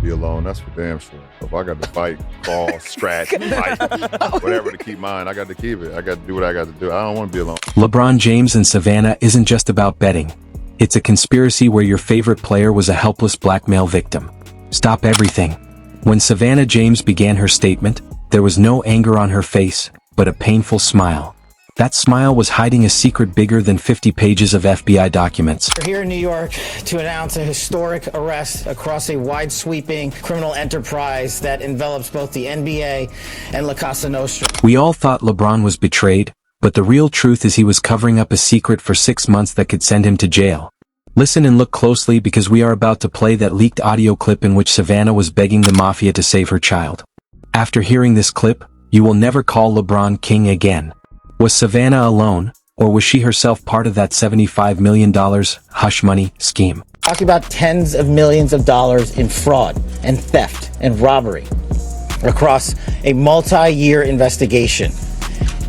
be alone. That's for damn sure. If I got to fight, crawl, scratch, fight, whatever to keep mine, I got to keep it. I got to do what I got to do. I don't want to be alone. LeBron James and Savannah isn't just about betting. It's a conspiracy where your favorite player was a helpless blackmail victim. Stop everything. When Savannah James began her statement, there was no anger on her face, but a painful smile. That smile was hiding a secret bigger than 50 pages of FBI documents. We're here in New York to announce a historic arrest across a wide-sweeping criminal enterprise that envelops both the NBA and La Casa Nostra. We all thought LeBron was betrayed, but the real truth is he was covering up a secret for 6 months that could send him to jail. Listen and look closely because we are about to play that leaked audio clip in which Savannah was begging the mafia to save her child. After hearing this clip, you will never call LeBron king again. Was Savannah alone, or was she herself part of that $75 million hush money scheme? Talking about tens of millions of dollars in fraud and theft and robbery across a multi-year investigation.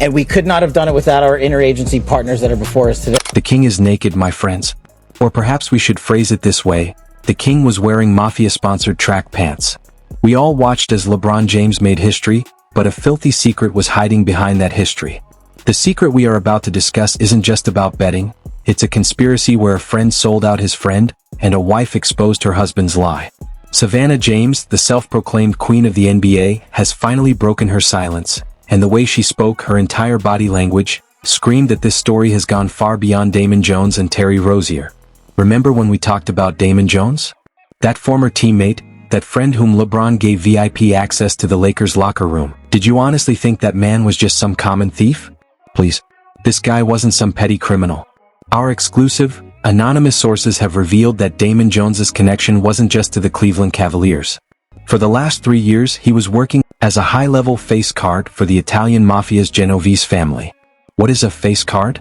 And we could not have done it without our interagency partners that are before us today. The king is naked, my friends. Or perhaps we should phrase it this way: the king was wearing mafia-sponsored track pants. We all watched as LeBron James made history, but a filthy secret was hiding behind that history. The secret we are about to discuss isn't just about betting. It's a conspiracy where a friend sold out his friend, and a wife exposed her husband's lie. Savannah James, the self-proclaimed queen of the NBA, has finally broken her silence, and the way she spoke, her entire body language, screamed that this story has gone far beyond Damon Jones and Terry Rozier. Remember when we talked about Damon Jones? That former teammate, that friend whom LeBron gave VIP access to the Lakers' locker room. Did you honestly think that man was just some common thief? Please. This guy wasn't some petty criminal. Our exclusive, anonymous sources have revealed that Damon Jones's connection wasn't just to the Cleveland Cavaliers. For the last 3 years, he was working as a high-level face card for the Italian mafia's Genovese family. What is a face card?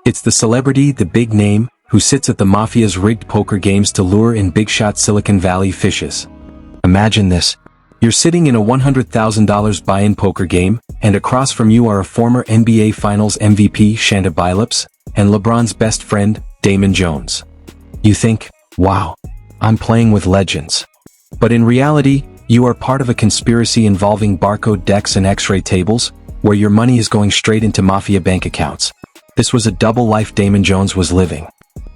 It's the celebrity, the big name, who sits at the mafia's rigged poker games to lure in big-shot Silicon Valley fishes. Imagine this. You're sitting in a $100,000 buy-in poker game, and across from you are a former NBA Finals MVP, Shanda Billups, and LeBron's best friend, Damon Jones. You think, wow, I'm playing with legends. But in reality, you are part of a conspiracy involving barcode decks and x-ray tables, where your money is going straight into mafia bank accounts. This was a double life Damon Jones was living.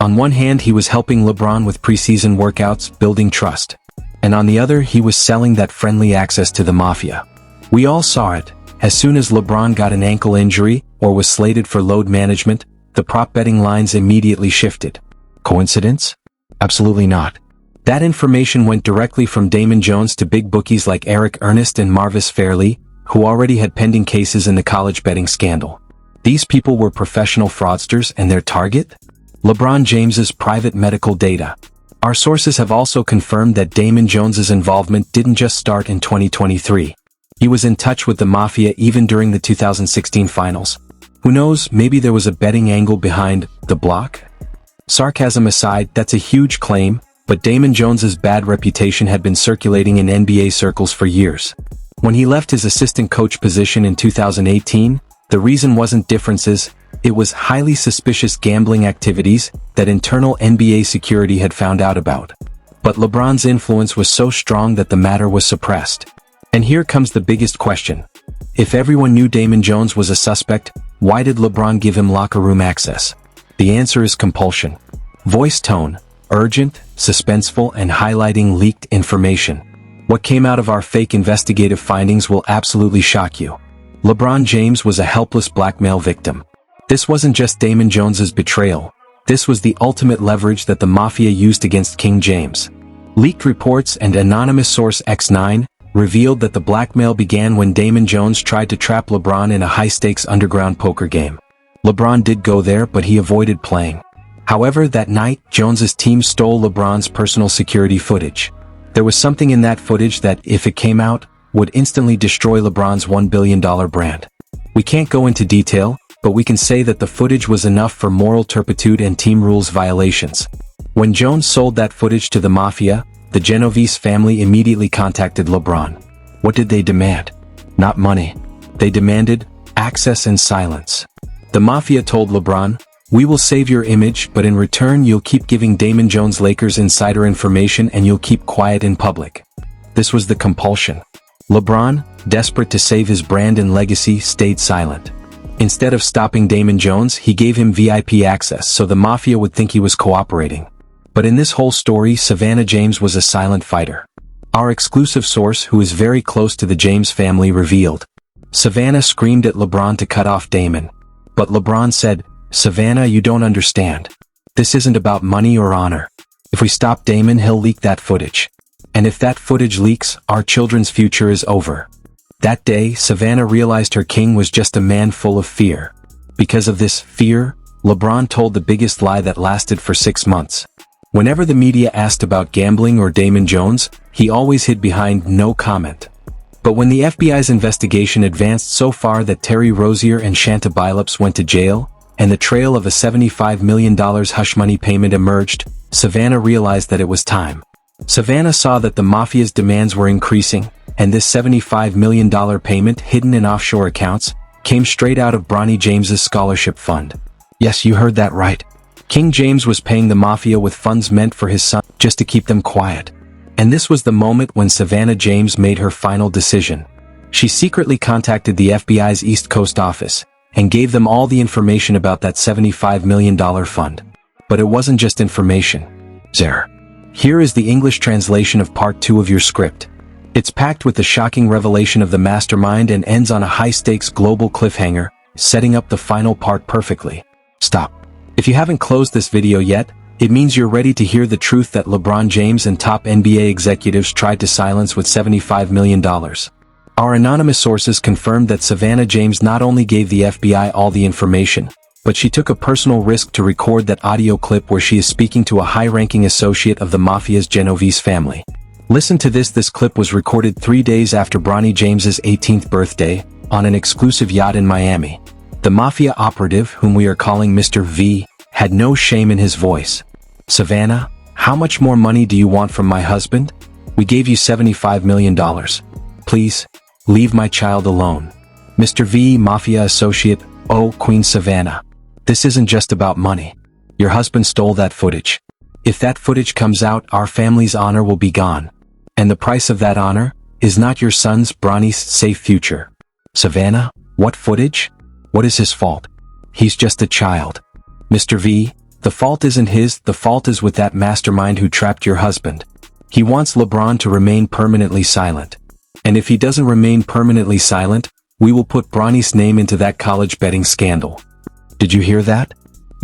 On one hand, he was helping LeBron with preseason workouts, building trust. And on the other, he was selling that friendly access to the mafia. We all saw it. As soon as LeBron got an ankle injury, or was slated for load management, the prop betting lines immediately shifted. Coincidence? Absolutely not. That information went directly from Damon Jones to big bookies like Eric Ernest and Marvis Fairley, who already had pending cases in the college betting scandal. These people were professional fraudsters, and their target? LeBron James's private medical data. Our sources have also confirmed that Damon Jones's involvement didn't just start in 2023. He was in touch with the mafia even during the 2016 finals. Who knows, maybe there was a betting angle behind the block? Sarcasm aside, that's a huge claim, but Damon Jones's bad reputation had been circulating in NBA circles for years. When he left his assistant coach position in 2018, the reason wasn't differences, it was highly suspicious gambling activities that internal NBA security had found out about. But LeBron's influence was so strong that the matter was suppressed. And here comes the biggest question. If everyone knew Damon Jones was a suspect, why did LeBron give him locker room access? The answer is compulsion. Voice tone, urgent, suspenseful, and highlighting leaked information. What came out of our fake investigative findings will absolutely shock you. LeBron James was a helpless blackmail victim. This wasn't just Damon Jones's betrayal. This was the ultimate leverage that the mafia used against King James. Leaked reports and anonymous source X9 revealed that the blackmail began when Damon Jones tried to trap LeBron in a high-stakes underground poker game. LeBron did go there, but he avoided playing. However, that night, Jones's team stole LeBron's personal security footage. There was something in that footage that, if it came out, would instantly destroy LeBron's $1 billion brand. We can't go into detail, but we can say that the footage was enough for moral turpitude and team rules violations. When Jones sold that footage to the mafia, the Genovese family immediately contacted LeBron. What did they demand? Not money. They demanded access and silence. The mafia told LeBron, "We will save your image, but in return you'll keep giving Damon Jones Lakers insider information and you'll keep quiet in public." This was the compulsion. LeBron, desperate to save his brand and legacy, stayed silent. Instead of stopping Damon Jones, he gave him VIP access so the mafia would think he was cooperating. But in this whole story, Savannah James was a silent fighter. Our exclusive source, who is very close to the James family, revealed. Savannah screamed at LeBron to cut off Damon. But LeBron said, "Savannah, you don't understand. This isn't about money or honor. If we stop Damon, he'll leak that footage. And if that footage leaks, our children's future is over." That day, Savannah realized her king was just a man full of fear. Because of this fear, LeBron told the biggest lie that lasted for 6 months. Whenever the media asked about gambling or Damon Jones, he always hid behind no comment. But when the FBI's investigation advanced so far that Terry Rozier and Shanta Billups went to jail, and the trail of a $75 million hush money payment emerged, Savannah realized that it was time. Savannah saw that the mafia's demands were increasing, and this $75 million payment, hidden in offshore accounts, came straight out of Bronny James's scholarship fund. Yes, you heard that right. King James was paying the mafia with funds meant for his son, just to keep them quiet. And this was the moment when Savannah James made her final decision. She secretly contacted the FBI's East Coast office, and gave them all the information about that $75 million fund. But it wasn't just information. Here is the English translation of part 2 of your script. It's packed with the shocking revelation of the mastermind and ends on a high-stakes global cliffhanger, setting up the final part perfectly. Stop. If you haven't closed this video yet, it means you're ready to hear the truth that LeBron James and top NBA executives tried to silence with $75 million. Our anonymous sources confirmed that Savannah James not only gave the FBI all the information, but she took a personal risk to record that audio clip where she is speaking to a high-ranking associate of the mafia's Genovese family. Listen to this. This clip was recorded 3 days after Bronny James's 18th birthday, on an exclusive yacht in Miami. The mafia operative, whom we are calling Mr. V, had no shame in his voice. "Savannah, how much more money do you want from my husband? We gave you $75 million. Please, leave my child alone." Mr. V, mafia associate, "Oh, Queen Savannah. This isn't just about money. Your husband stole that footage. If that footage comes out, our family's honor will be gone. And the price of that honor is not your son's, Bronny's, safe future." "Savannah, what footage? What is his fault? He's just a child." Mr. V, "The fault isn't his, the fault is with that mastermind who trapped your husband. He wants LeBron to remain permanently silent. And if he doesn't remain permanently silent, we will put Bronny's name into that college betting scandal." Did you hear that?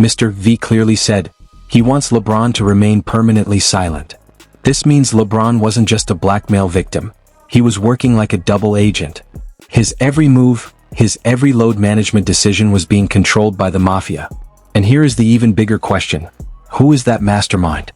Mr. V clearly said, he wants LeBron to remain permanently silent. This means LeBron wasn't just a blackmail victim. He was working like a double agent. His every move, his every load management decision was being controlled by the mafia. And here is the even bigger question. Who is that mastermind?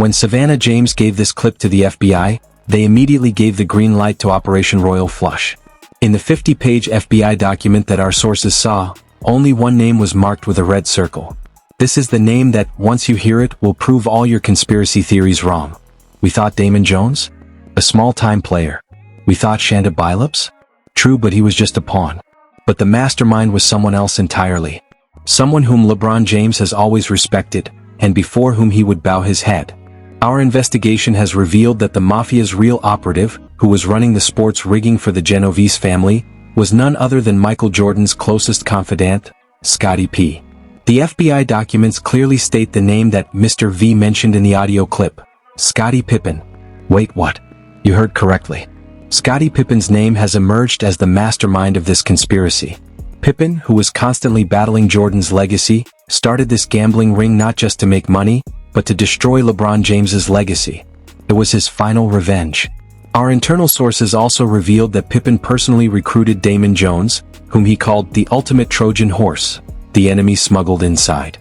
When Savannah James gave this clip to the FBI, they immediately gave the green light to Operation Royal Flush. In the 50-page FBI document that our sources saw, only one name was marked with a red circle. This is the name that, once you hear it, will prove all your conspiracy theories wrong. We thought Damon Jones? A small-time player. We thought Shanta Billups? True, but he was just a pawn. But the mastermind was someone else entirely. Someone whom LeBron James has always respected, and before whom he would bow his head. Our investigation has revealed that the mafia's real operative, who was running the sports rigging for the Genovese family, was none other than Michael Jordan's closest confidant, Scottie P. The FBI documents clearly state the name that Mr. V mentioned in the audio clip, Scottie Pippen. Wait, what? You heard correctly. Scottie Pippen's name has emerged as the mastermind of this conspiracy. Pippen, who was constantly battling Jordan's legacy, started this gambling ring not just to make money, but to destroy LeBron James's legacy. It was his final revenge. Our internal sources also revealed that Pippen personally recruited Damon Jones, whom he called the ultimate Trojan horse, the enemy smuggled inside.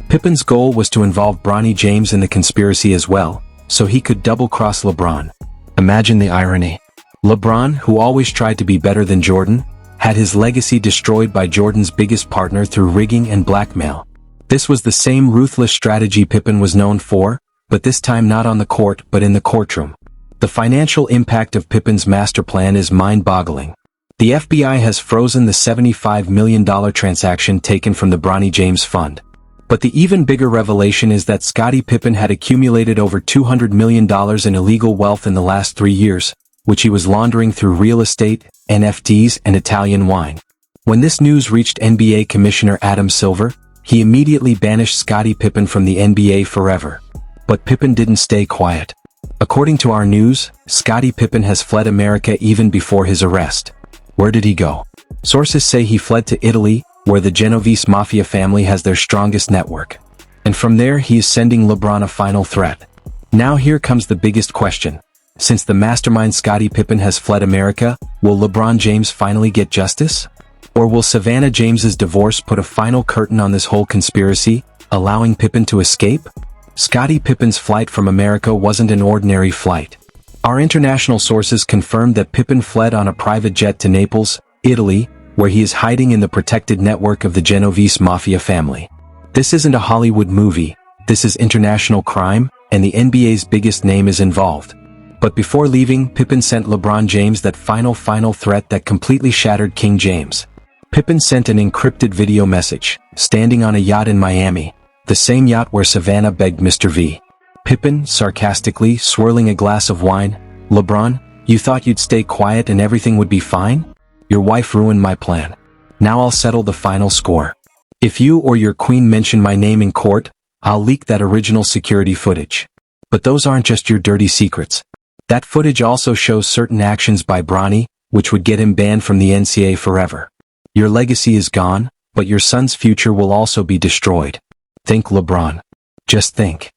Pippen's goal was to involve Bronny James in the conspiracy as well, so he could double-cross LeBron. Imagine the irony. LeBron, who always tried to be better than Jordan, had his legacy destroyed by Jordan's biggest partner through rigging and blackmail. This was the same ruthless strategy Pippen was known for, but this time not on the court but in the courtroom. The financial impact of Pippen's master plan is mind-boggling. The FBI has frozen the $75 million transaction taken from the Bronny James fund. But the even bigger revelation is that Scottie Pippen had accumulated over $200 million in illegal wealth in the last 3 years, which he was laundering through real estate, NFTs, and Italian wine. When this news reached NBA Commissioner Adam Silver, he immediately banished Scottie Pippen from the NBA forever. But Pippen didn't stay quiet. According to our news, Scottie Pippen has fled America even before his arrest. Where did he go? Sources say he fled to Italy, where the Genovese mafia family has their strongest network. And from there he is sending LeBron a final threat. Now here comes the biggest question. Since the mastermind Scottie Pippen has fled America, will LeBron James finally get justice? Or will Savannah James's divorce put a final curtain on this whole conspiracy, allowing Pippen to escape? Scottie Pippen's flight from America wasn't an ordinary flight. Our international sources confirmed that Pippen fled on a private jet to Naples, Italy, where he is hiding in the protected network of the Genovese mafia family. This isn't a Hollywood movie, this is international crime, and the NBA's biggest name is involved. But before leaving, Pippen sent LeBron James that final threat that completely shattered King James. Pippen sent an encrypted video message, standing on a yacht in Miami, the same yacht where Savannah begged Mr. V. Pippen, sarcastically, swirling a glass of wine, "LeBron, you thought you'd stay quiet and everything would be fine? Your wife ruined my plan. Now I'll settle the final score. If you or your queen mention my name in court, I'll leak that original security footage. But those aren't just your dirty secrets. That footage also shows certain actions by Bronny, which would get him banned from the NCAA forever. Your legacy is gone, but your son's future will also be destroyed. Think, LeBron. Just think.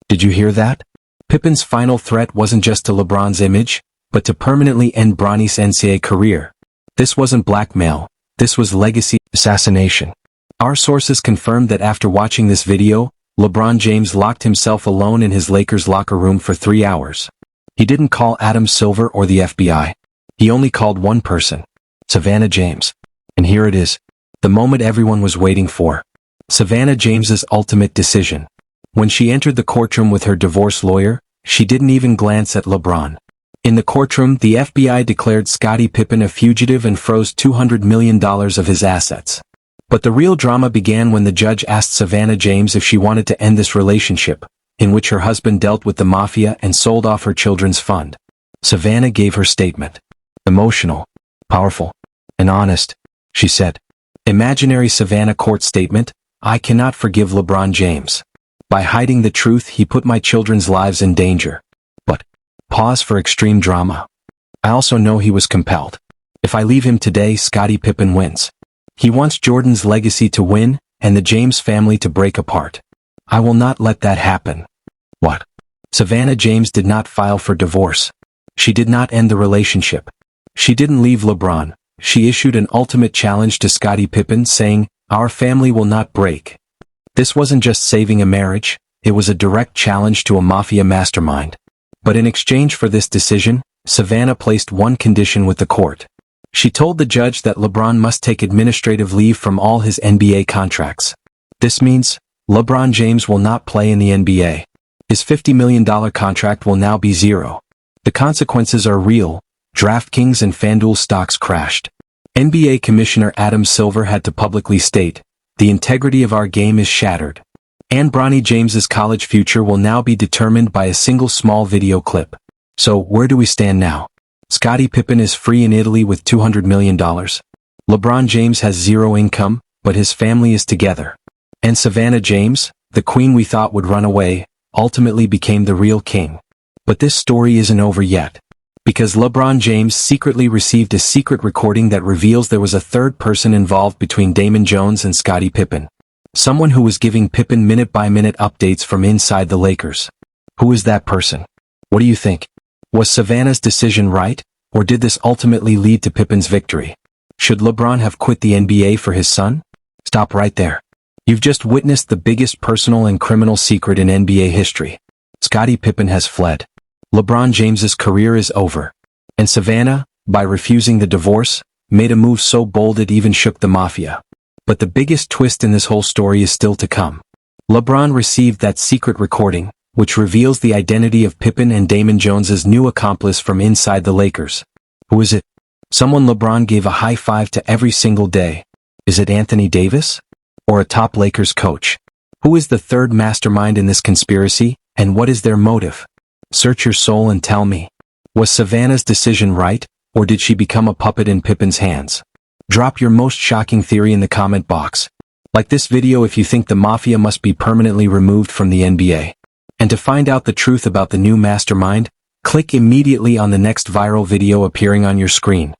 Did you hear that?" Pippen's final threat wasn't just to LeBron's image, but to permanently end Bronny's NCAA career. This wasn't blackmail, this was legacy assassination. Our sources confirmed that after watching this video, LeBron James locked himself alone in his Lakers locker room for 3 hours. He didn't call Adam Silver or the FBI. He only called one person, Savannah James. And here it is, the moment everyone was waiting for. Savannah James's ultimate decision. When she entered the courtroom with her divorce lawyer, she didn't even glance at LeBron. In the courtroom, the FBI declared Scottie Pippen a fugitive and froze $200 million of his assets. But the real drama began when the judge asked Savannah James if she wanted to end this relationship, in which her husband dealt with the mafia and sold off her children's fund. Savannah gave her statement. Emotional, powerful, and honest, she said. Imaginary Savannah court statement, "I cannot forgive LeBron James. By hiding the truth, he put my children's lives in danger. But, pause for extreme drama. I also know he was compelled. If I leave him today, Scottie Pippen wins. He wants Jordan's legacy to win, and the James family to break apart. I will not let that happen." What? Savannah James did not file for divorce. She did not end the relationship. She didn't leave LeBron. She issued an ultimate challenge to Scottie Pippen saying, "Our family will not break." This wasn't just saving a marriage, it was a direct challenge to a mafia mastermind. But in exchange for this decision, Savannah placed one condition with the court. She told the judge that LeBron must take administrative leave from all his NBA contracts. This means, LeBron James will not play in the NBA. His $50 million contract will now be zero. The consequences are real. DraftKings and FanDuel stocks crashed. NBA Commissioner Adam Silver had to publicly state, "The integrity of our game is shattered." And Bronny James's college future will now be determined by a single small video clip. So where do we stand now? Scottie Pippen is free in Italy with $200 million. LeBron James has zero income, but his family is together. And Savannah James, the queen we thought would run away, ultimately became the real king. But this story isn't over yet. Because LeBron James secretly received a secret recording that reveals there was a third person involved between Damon Jones and Scottie Pippen. Someone who was giving Pippen minute-by-minute updates from inside the Lakers. Who is that person? What do you think? Was Savannah's decision right, or did this ultimately lead to Pippen's victory? Should LeBron have quit the NBA for his son? Stop right there. You've just witnessed the biggest personal and criminal secret in NBA history. Scottie Pippen has fled. LeBron James's career is over. And Savannah, by refusing the divorce, made a move so bold it even shook the mafia. But the biggest twist in this whole story is still to come. LeBron received that secret recording, which reveals the identity of Pippen and Damon Jones's new accomplice from inside the Lakers. Who is it? Someone LeBron gave a high five to every single day. Is it Anthony Davis? Or a top Lakers coach? Who is the third mastermind in this conspiracy, and what is their motive? Search your soul and tell me. Was Savannah's decision right, or did she become a puppet in Pippin's hands? Drop your most shocking theory in the comment box. Like this video if you think the Mafia must be permanently removed from the NBA. And to find out the truth about the new mastermind, click immediately on the next viral video appearing on your screen.